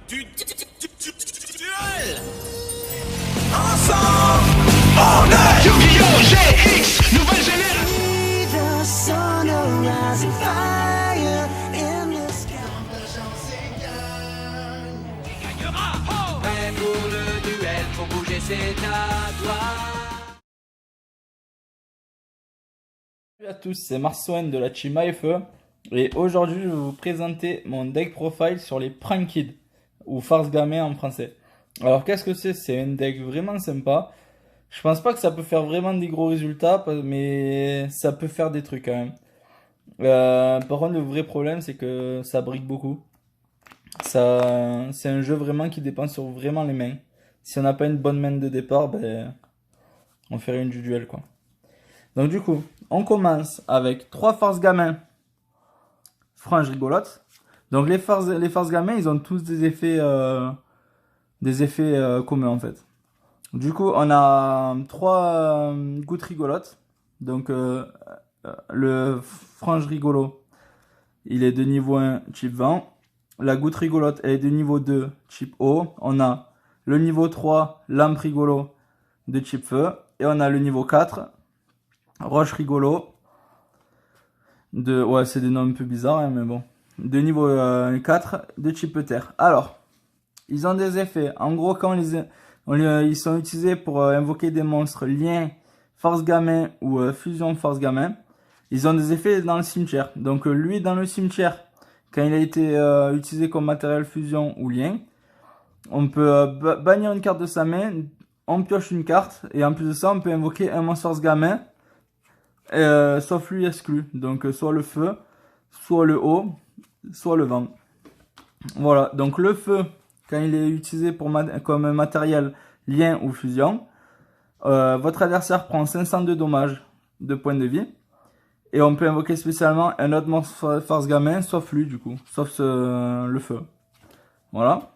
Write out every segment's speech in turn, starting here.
Duel. Ensemble, on est Yu-Gi-Oh! GX, nouvelle génération. Qui gagnera? Prêt pour le duel, pour bouger c'est à toi. Salut à tous, c'est Marceau de la team AFE et aujourd'hui je vais vous présenter mon deck profile sur les Prank Kids ou Farce Gamin en français. Alors qu'est-ce que c'est? C'est un deck vraiment sympa. Je pense pas que ça peut faire vraiment des gros résultats, mais ça peut faire des trucs quand même. Par contre le vrai problème c'est que ça brique beaucoup. C'est un jeu vraiment qui dépend sur vraiment les mains. Si on n'a pas une bonne main de départ, ben, on ferait une du duel quoi. Donc du coup, on commence avec 3 Farce Gamins franges rigolotes. Donc les farces gamins, ils ont tous des effets communs en fait. Du coup, on a 3 gouttes rigolotes. Donc le frange rigolo, il est de niveau 1 type vent. La goutte rigolote, elle est de niveau 2 type eau. On a le niveau 3 lampe rigolo de type feu. Et on a le niveau 4 roche rigolo. Ouais, c'est des noms un peu bizarres, hein, mais bon. De niveau 4 de type terre. Alors, ils ont des effets. En gros, quand ils sont utilisés pour invoquer des monstres liens Farce Gamin ou fusion Farce Gamin, ils ont des effets dans le cimetière. Donc, lui, dans le cimetière, quand il a été utilisé comme matériel fusion ou lien, on peut bannir une carte de sa main, on pioche une carte, et en plus de ça, on peut invoquer un monstre Farce Gamin. Sauf lui exclu, donc soit le feu, soit le eau, soit le vent. Voilà, donc le feu, quand il est utilisé comme matériel lien ou fusion, votre adversaire prend 502 dommages de points de vie, et on peut invoquer spécialement un autre monstre Farce Gamin, sauf lui du coup, sauf le feu. Voilà,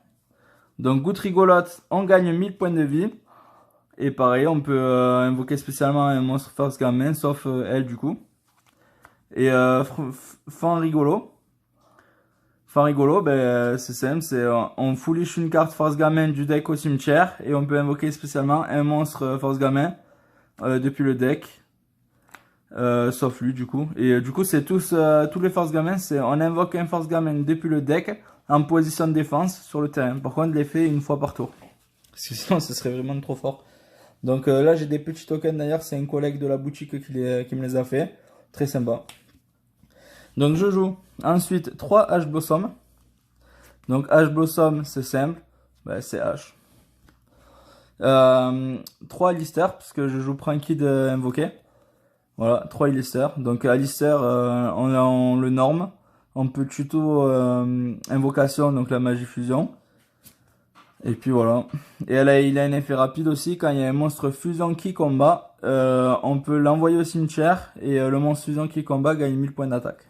donc goutte rigolote, on gagne 1000 points de vie. Et pareil, on peut invoquer spécialement un monstre Farce Gamin, sauf elle du coup. Et fan rigolo. Fan rigolo, ben, c'est simple, on foolish une carte Farce Gamin du deck au cimetière. Et on peut invoquer spécialement un monstre Farce Gamin depuis le deck. Sauf lui du coup. Et du coup, c'est tous les Farce Gamins, on invoque un Farce Gamin depuis le deck en position de défense sur le terrain. Par contre, l'effet une fois par tour. Parce que sinon, ce serait vraiment trop fort. Donc là j'ai des petits tokens d'ailleurs, c'est un collègue de la boutique qui me les a fait. Très sympa. Donc je joue ensuite 3 H Blossom. Donc H Blossom c'est simple, ben, c'est H. 3 Alistair, parce que je joue Prank Kid invoqué. Voilà, 3 Alistair. Donc Alistair on le norme. On peut tuto invocation, donc la magie fusion. Et puis voilà. Et il a un effet rapide aussi. Quand il y a un monstre fusion qui combat, on peut l'envoyer au cimetière. Et le monstre fusion qui combat gagne 1000 points d'attaque.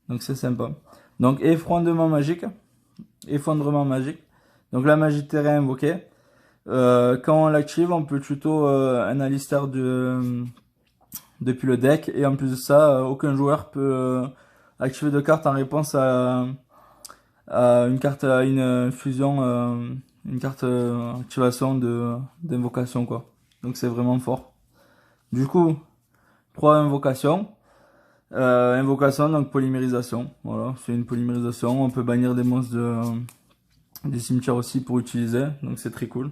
Donc c'est sympa. Donc effondrement magique. Effondrement magique. Donc la magie de terrain invoquée. Quand on l'active, on peut tuto un Alistair depuis le deck. Et en plus de ça, aucun joueur peut activer de cartes en réponse à une fusion, une carte activation d'invocation quoi. Donc c'est vraiment fort. Du coup, 3 invocations. Invocation, donc polymérisation. Voilà, c'est une polymérisation. On peut bannir des monstres des cimetières aussi pour utiliser. Donc c'est très cool.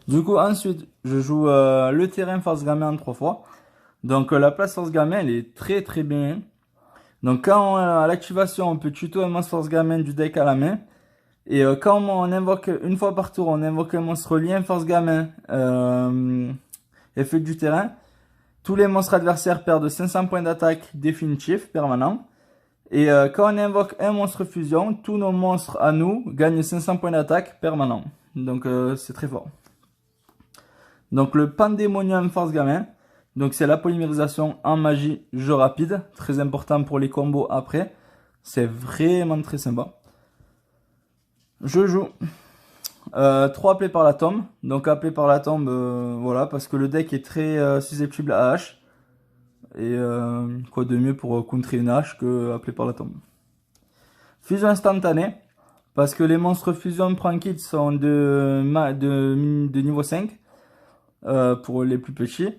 Du coup, ensuite, je joue le terrain Farce Gamin en 3 fois. Donc la place Farce Gamin, elle est très très bien. Donc quand à l'activation, on peut tuto un monstre Farce Gamin du deck à la main. Et quand on invoque, une fois par tour, on invoque un monstre lien Farce Gamin effet du terrain. Tous les monstres adversaires perdent 500 points d'attaque définitif, permanent. Et quand on invoque un monstre fusion, tous nos monstres à nous gagnent 500 points d'attaque permanent. Donc c'est très fort. Donc le Pandemonium Farce Gamin. Donc c'est la polymérisation en magie jeu rapide, très important pour les combos après. C'est vraiment très sympa. Je joue 3 appelés par la tombe. Donc appelés par la tombe, voilà, parce que le deck est très susceptible à H. Et quoi de mieux pour contrer une H que appelé par la tombe. Fusion instantanée. Parce que les monstres fusion prend kit sont de niveau 5 pour les plus petits.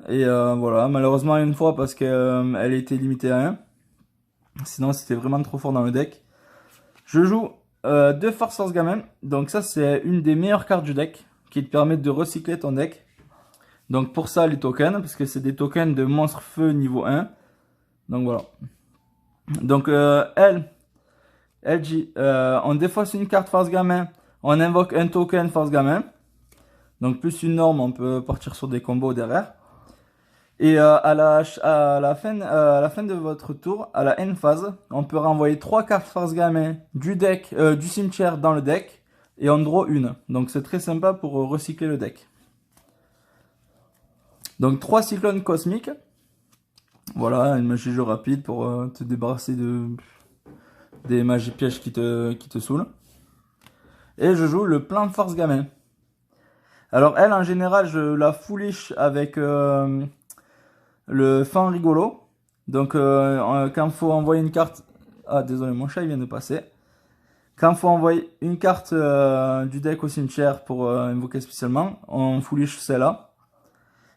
Et voilà, malheureusement une fois parce qu'elle était limitée à 1. Sinon c'était vraiment trop fort dans le deck. Je joue 2 Force Gamin. Donc ça c'est une des meilleures cartes du deck qui te permet de recycler ton deck. Donc pour ça les tokens, parce que c'est des tokens de monstres feu niveau 1. Donc voilà. Donc elle dit, on défausse une carte Force Gamin, on invoque un token Force Gamin. Donc plus une norme, on peut partir sur des combos derrière. Et à la fin de votre tour, à la end phase, on peut renvoyer 3 cartes Force Gamin du deck, du cimetière dans le deck, et on draw une. Donc c'est très sympa pour recycler le deck. Donc 3 cyclones cosmiques. Voilà, une magie jeu rapide pour te débarrasser des magies pièges qui te saoulent. Et je joue le plan Force Gamin. Alors elle, en général, je la foolish avec le fan rigolo. Donc quand il faut envoyer une carte... Ah désolé, mon chat il vient de passer. Quand il faut envoyer une carte du deck au cimetière pour invoquer spécialement, on foolish celle-là.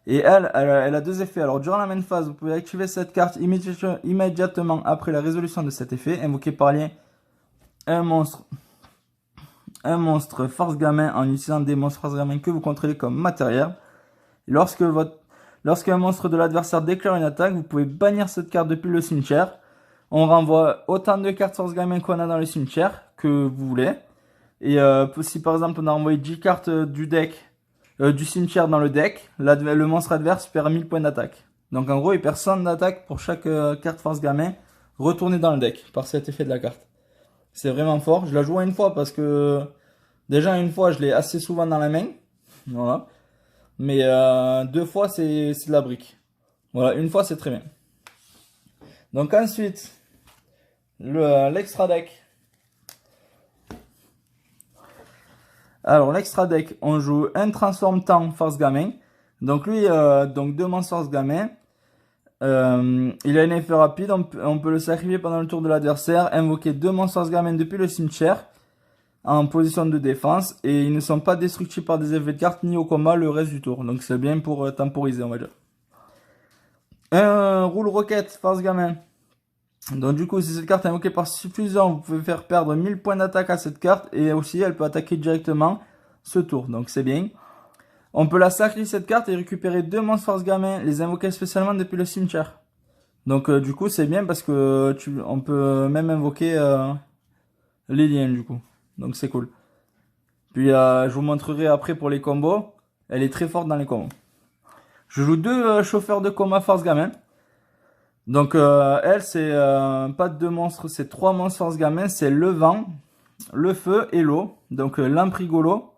Et elle a 2 effets. Alors durant la main phase, vous pouvez activer cette carte immédiatement après la résolution de cet effet. Invoquer par lien un monstre Force Gamin en utilisant des monstres Force Gamin que vous contrôlez comme matériel. Lorsqu'un monstre de l'adversaire déclare une attaque, vous pouvez bannir cette carte depuis le cimetière. On renvoie autant de cartes Force Gamin qu'on a dans le cimetière que vous voulez. Et si par exemple on a envoyé 10 cartes du deck, du cimetière dans le deck, le monstre adverse perd 1000 points d'attaque. Donc en gros il perd 100 d'attaque pour chaque carte Force Gamin retournée dans le deck par cet effet de la carte. C'est vraiment fort. Je la joue une fois parce que déjà une fois je l'ai assez souvent dans la main. Voilà. Mais 2 fois c'est de la brique. Voilà, une fois c'est très bien. Donc ensuite l'extra deck. Alors l'extra deck, on joue un transforme temps Force Gamin. Donc lui, donc 2 monstres Force Gamin. Il a un effet rapide, on peut le sacrifier pendant le tour de l'adversaire, invoquer 2 monstres Force Gamin depuis le cimetière en position de défense et ils ne sont pas destructibles par des effets de carte ni au combat le reste du tour. Donc c'est bien pour temporiser, on va dire. Un Rule Rocket Force Gamin. Donc du coup, si cette carte est invoquée par fusion, vous pouvez faire perdre 1000 points d'attaque à cette carte et aussi elle peut attaquer directement ce tour. Donc c'est bien. On peut la sacrifier cette carte et récupérer 2 monstres Force Gamin, les invoquer spécialement depuis le cimetière. Donc du coup c'est bien parce que on peut même invoquer les liens du coup. Donc c'est cool. Puis je vous montrerai après pour les combos. Elle est très forte dans les combos. Je joue 2 chauffeurs de combat Force Gamin. Donc elle c'est pas 2 monstres, c'est 3 monstres Force Gamin. C'est le vent, le feu et l'eau. Donc lampe rigolo,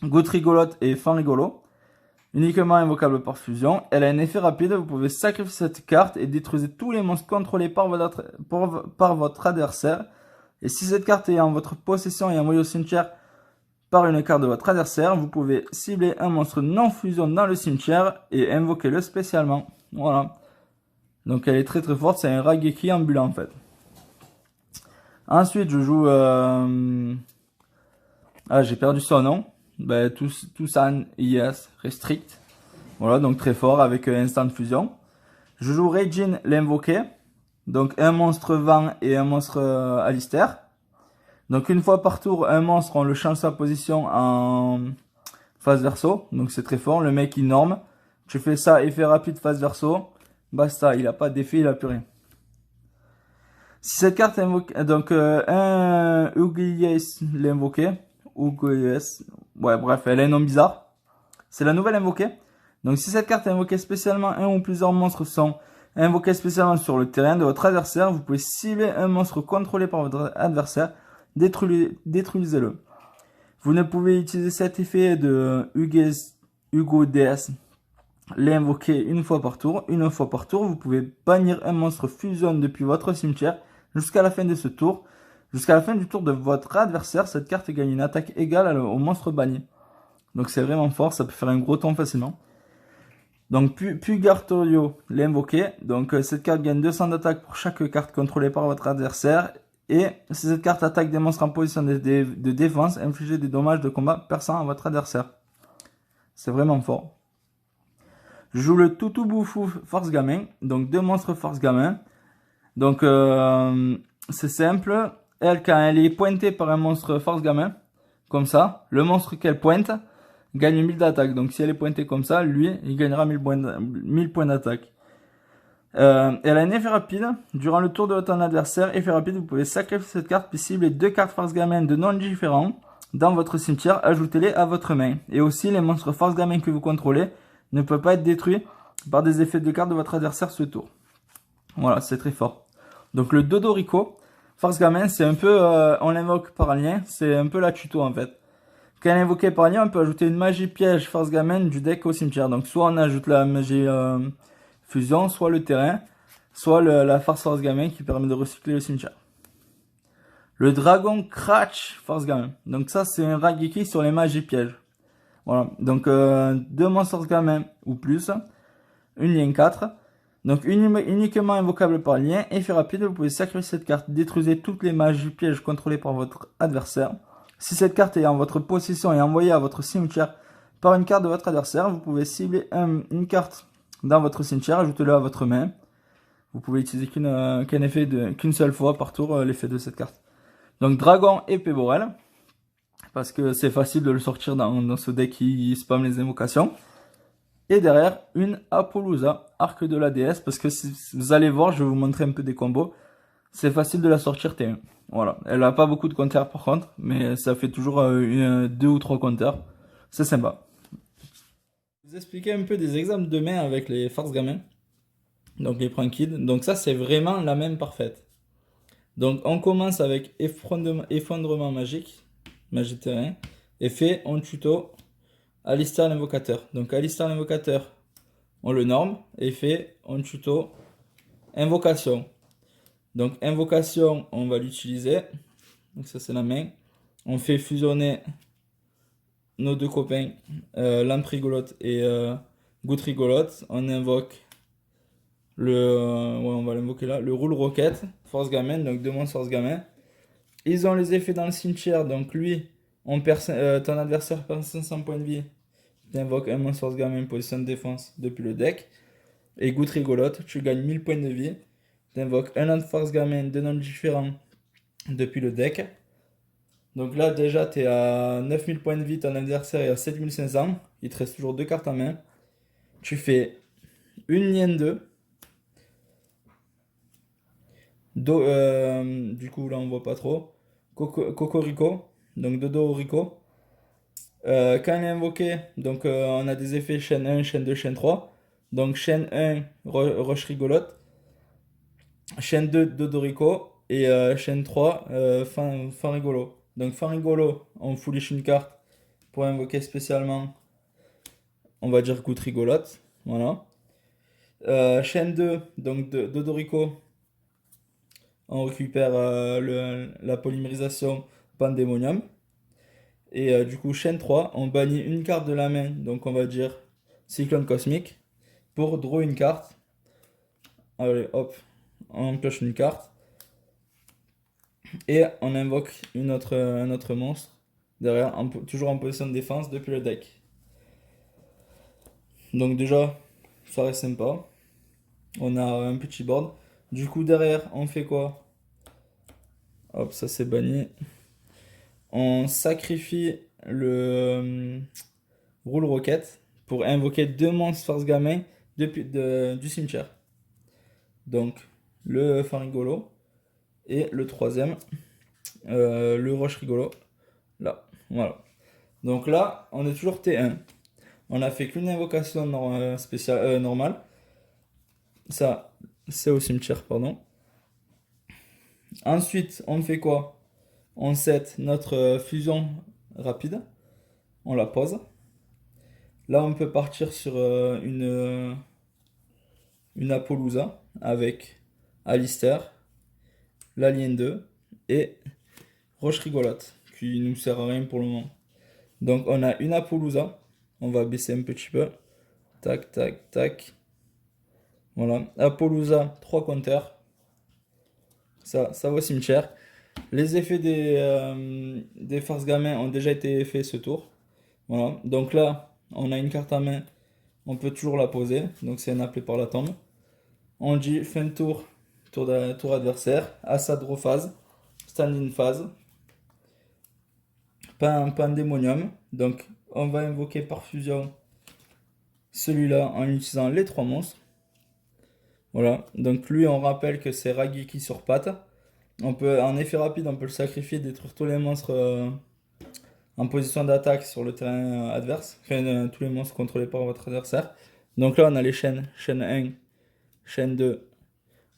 goutte rigolote et fan rigolo. Uniquement invocable par fusion. Elle a un effet rapide, vous pouvez sacrifier cette carte et détruire tous les monstres contrôlés par votre adversaire. Et si cette carte est en votre possession et envoyée au cimetière par une carte de votre adversaire, vous pouvez cibler un monstre non fusion dans le cimetière et invoquer-le spécialement. Voilà. Donc elle est très très forte, c'est un Raigeki ambulant en fait. Ensuite je joue... Ah j'ai perdu son nom. Tucson IS Restrict. Voilà, donc très fort avec instant fusion. Je joue Regine l'invoqué. Donc un monstre vent et un monstre Alistair. Donc une fois par tour, un monstre, on le change sa position en phase verso. Donc c'est très fort, le mec il norme. Tu fais ça, effet rapide phase verso. Basta, il a pas d'effet, il a plus rien. Si cette carte invoque, donc un Ugies l'invoqué. Ugies, ouais bref, elle a un nom bizarre. C'est la nouvelle invoquée. Donc si cette carte est invoquée spécialement, un ou plusieurs monstres sont invoqués spécialement sur le terrain de votre adversaire, vous pouvez cibler un monstre contrôlé par votre adversaire, détruisez-le. Vous ne pouvez utiliser cet effet de Hugo DS, l'invoquer une fois par tour. Une fois par tour, vous pouvez bannir un monstre fusion depuis votre cimetière jusqu'à la fin de ce tour. Jusqu'à la fin du tour de votre adversaire, cette carte gagne une attaque égale au monstre banni. Donc c'est vraiment fort, ça peut faire un gros ton facilement. Donc Pugartorio l'invoqué. Donc cette carte gagne 200 d'attaque pour chaque carte contrôlée par votre adversaire. Et si cette carte attaque des monstres en position de défense, infligez des dommages de combat perçants à votre adversaire. C'est vraiment fort. Je joue le Toutou Boufou Force Gamin, donc 2 monstres Force Gamin. Donc c'est simple, elle quand elle est pointée par un monstre Force Gamin, comme ça, le monstre qu'elle pointe gagne 1000 d'attaque. Donc si elle est pointée comme ça, lui, il gagnera 1000 points d'attaque. Elle a un effet rapide. Durant le tour de votre adversaire, effet rapide, vous pouvez sacrifier cette carte puis cibler 2 cartes Force Gamin de noms différents dans votre cimetière, ajoutez-les à votre main. Et aussi, les monstres Force Gamin que vous contrôlez ne peuvent pas être détruits par des effets de cartes de votre adversaire ce tour. Voilà, c'est très fort. Donc le Dodorico, Force Gamin, c'est un peu, on l'invoque par lien, c'est un peu la tuto en fait. Quand elle est invoquée par lien, on peut ajouter une magie piège Force Gamin du deck au cimetière. Donc soit on ajoute la magie fusion, soit le terrain, soit la Force Gamin qui permet de recycler le cimetière. Le Dragon Cratch Force Gamin. Donc ça c'est un Rageki sur les magies pièges. Voilà, donc 2 monstres Gamin ou plus, une lien 4. Donc uniquement invocable par lien, effet rapide, vous pouvez sacrifier cette carte, détruisez toutes les magies pièges contrôlées par votre adversaire. Si cette carte est en votre possession et envoyée à votre cimetière par une carte de votre adversaire, vous pouvez cibler une carte dans votre cimetière, ajoutez-le à votre main. Vous pouvez utiliser qu'une seule fois par tour l'effet de cette carte. Donc Dragon et Péborel, parce que c'est facile de le sortir dans ce deck qui spam les invocations. Et derrière, une Apollousa, arc de la déesse, parce que si vous allez voir, je vais vous montrer un peu des combos. C'est facile de la sortir T1. Voilà, elle a pas beaucoup de counters par contre, mais ça fait toujours 2 ou 3 counters. C'est sympa. Je vais vous expliquer un peu des exemples de main avec les Force Gamin. Donc les Prankid. Donc ça, c'est vraiment la même parfaite. Donc on commence avec effondrement magique, magie terrain, effet on tuto. Alistair l'invocateur. Donc Alistair l'invocateur, on le norme. Effet, on tuto. Invocation. Donc invocation, on va l'utiliser. Donc ça c'est la main. On fait fusionner nos 2 copains, Lampe Rigolote et Goutte Rigolote. On invoque on va l'invoquer là, le Roule Rocket, Force Gamin, donc 2 monstres Force Gamin. Ils ont les effets dans le cimetière, donc lui, ton adversaire perd 500 points de vie. Tu invoques un monstre Force Gamin position de défense depuis le deck. Et Goutte Rigolote, tu gagnes 1000 points de vie. Tu invoques un autre Force Gamin de noms différents depuis le deck. Donc là déjà tu es à 9000 points de vie, ton adversaire est à 7500. Il te reste toujours 2 cartes en main. Tu fais une lien 2. Du coup là on voit pas trop. Cocorico, donc Dodo Rico. Quand il est invoqué, donc on a des effets chaîne 1, chaîne 2, chaîne 3. Donc chaîne 1, Roche Rigolote. Chaîne 2, Dodorico. Et chaîne 3, fin rigolo. Donc fin rigolo, on foolish une carte pour invoquer spécialement, on va dire Goutte Rigolote. Voilà. Chaîne 2, donc Dodorico. On récupère la polymérisation Pandemonium. Et du coup, chaîne 3, on bannit une carte de la main, donc on va dire Cyclone Cosmique, pour draw une carte. Allez, hop, on pioche une carte. Et on invoque un autre monstre, derrière, toujours en position de défense depuis le deck. Donc déjà, ça reste sympa. On a un petit board. Du coup, derrière, on fait quoi? Hop, ça c'est banni. On sacrifie le Roule Rocket pour invoquer 2 monstres Force Gamin du cimetière. Donc le fin rigolo et le troisième, le roche rigolo. Là, voilà. Donc là, on est toujours T1. On a fait qu'une invocation spéciale, normale. Ça, c'est au cimetière, pardon. Ensuite, on fait quoi? On set notre fusion rapide. On la pose. Là, on peut partir sur une Apollousa avec Alistair, la ligne 2 et Roche Rigolote qui nous sert à rien pour le moment. Donc, on a une Apollousa. On va baisser un petit peu. Tac, tac, tac. Voilà. Apollousa, 3 counters. Ça va au cimetière. Les effets des farces gamins ont déjà été faits ce tour. Voilà. Donc là, on a une carte à main. On peut toujours la poser. Donc c'est un appelé par la tombe. On dit fin de tour, tour adversaire. Assad draw phase. Stand-in phase. Pandemonium. Donc on va invoquer par fusion celui-là en utilisant les 3 monstres. Voilà. Donc lui, on rappelle que c'est Rageki sur patte. On peut, en effet rapide, on peut le sacrifier, détruire tous les monstres en position d'attaque sur le terrain adverse. Enfin, tous les monstres contrôlés par votre adversaire. Donc là, on a les chaînes. Chaîne 1, chaîne 2,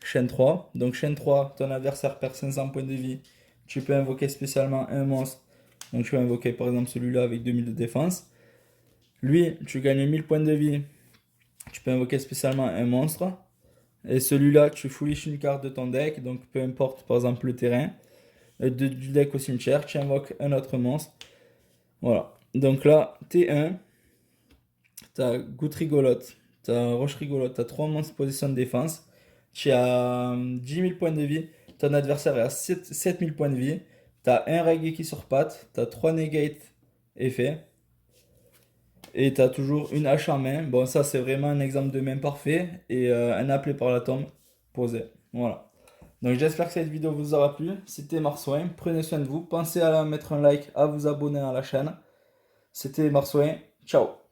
chaîne 3. Donc chaîne 3, ton adversaire perd 500 points de vie. Tu peux invoquer spécialement un monstre. Donc tu peux invoquer par exemple celui-là avec 2000 de défense. Lui, tu gagnes 1000 points de vie. Tu peux invoquer spécialement un monstre. Et celui-là, tu foulishes une carte de ton deck. Donc peu importe par exemple le terrain. Du deck au cimetière, tu invoques un autre monstre. Voilà. Donc là, T1, t'as Goutte Rigolote, t'as Roche Rigolote, t'as 3 monstres position de défense. Tu as 10 000 points de vie. Ton adversaire est à 7 000 points de vie. T'as un Raigeki sur patte. T'as 3 Negate effets. Et t'as toujours une hache en main. Bon, ça c'est vraiment un exemple de main parfait. Et un appelé par la tombe posé. Voilà. Donc j'espère que cette vidéo vous aura plu. C'était Marsouin. Prenez soin de vous. Pensez à mettre un like, à vous abonner à la chaîne. C'était Marsouin. Ciao.